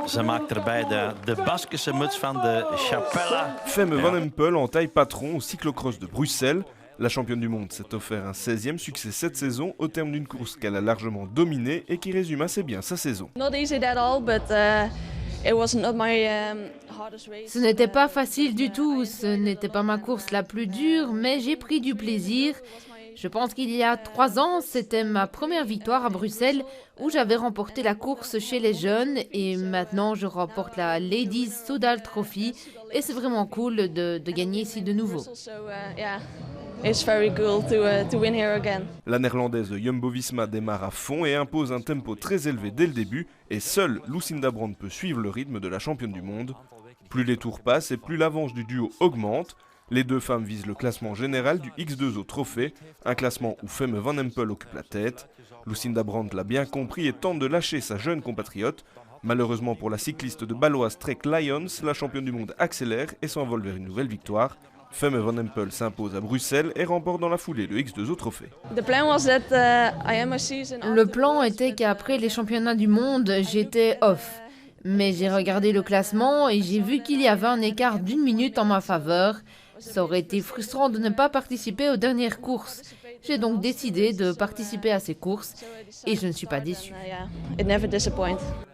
Ze maakt erbij de Baskische muts van de Chapella. Femme Van Empel en taille patron au cyclocross de Bruxelles. La championne du monde s'est offert un 16e succès cette saison au terme d'une course qu'elle a largement dominée et qui résume assez bien sa saison. Ce n'était pas facile du tout, ce n'était pas ma course la plus dure, mais j'ai pris du plaisir. Je pense qu'il y a 3 ans, c'était ma première victoire à Bruxelles où j'avais remporté la course chez les jeunes et maintenant je remporte la Ladies Soudal Trophy et c'est vraiment cool de gagner ici de nouveau. La néerlandaise de Jumbo-Visma démarre à fond et impose un tempo très élevé dès le début et seule Lucinda Brandt peut suivre le rythme de la championne du monde. Plus les tours passent et plus l'avance du duo augmente. Les deux femmes visent le classement général du X2O Trophée, un classement où Femme Van Empel occupe la tête. Lucinda Brandt l'a bien compris et tente de lâcher sa jeune compatriote. Malheureusement pour la cycliste de baloise Trek Lions, la championne du monde accélère et s'envole vers une nouvelle victoire. Femme Van Empel s'impose à Bruxelles et remporte dans la foulée le X2O Trophée. Le plan était qu'après les championnats du monde, j'étais off. Mais j'ai regardé le classement et j'ai vu qu'il y avait un écart d'1 minute en ma faveur. Ça aurait été frustrant de ne pas participer aux dernières courses. J'ai donc décidé de participer à ces courses et je ne suis pas déçue.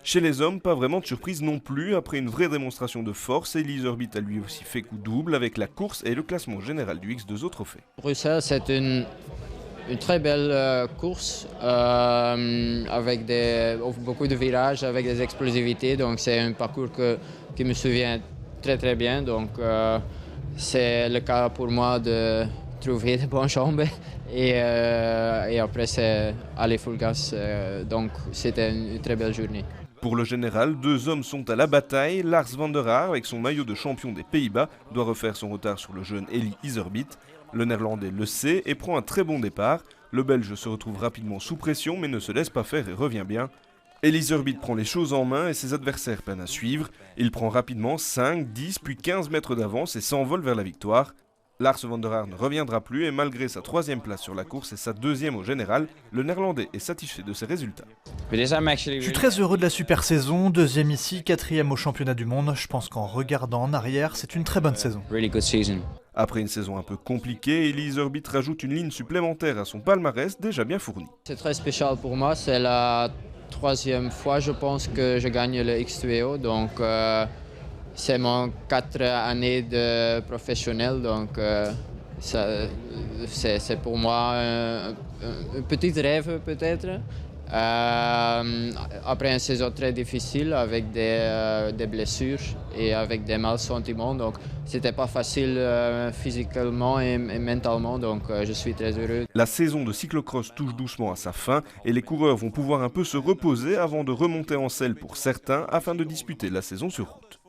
Chez les hommes, pas vraiment de surprise non plus. Après une vraie démonstration de force, Elise Herbit a lui aussi fait coup double avec la course et le classement général du X2O Trophée. Bruxelles, c'est une très belle course avec beaucoup de virages, avec des explosivités. Donc c'est un parcours qui me souvient très bien. Donc c'est le cas pour moi de trouver de bonnes jambes et après c'est aller full gas. Donc c'était une très belle journée. Pour le général, 2 hommes sont à la bataille. Lars van der Haar, avec son maillot de champion des Pays-Bas, doit refaire son retard sur le jeune Eli Iserbyt. Le néerlandais le sait et prend un très bon départ. Le belge se retrouve rapidement sous pression mais ne se laisse pas faire et revient bien. Eli Iserbyt prend les choses en main et ses adversaires peinent à suivre. Il prend rapidement 5, 10 puis 15 mètres d'avance et s'envole vers la victoire. Lars van der Haar ne reviendra plus et malgré sa 3e place sur la course et sa 2e au général, le néerlandais est satisfait de ses résultats. Je suis très heureux de la super saison, 2e ici, 4e au championnat du monde. Je pense qu'en regardant en arrière, c'est une très bonne saison. Après une saison un peu compliquée, Eli Iserbyt rajoute une ligne supplémentaire à son palmarès déjà bien fourni. C'est très spécial pour moi, c'est la 3e fois je pense que je gagne le X2O. Donc c'est mon 4 années de professionnel, donc c'est pour moi un petit rêve peut-être. Après une saison très difficile avec des blessures et avec des mal sentiments, donc c'était pas facile physiquement et mentalement, donc je suis très heureux. La saison de cyclocross touche doucement à sa fin et les coureurs vont pouvoir un peu se reposer avant de remonter en selle pour certains afin de disputer la saison sur route.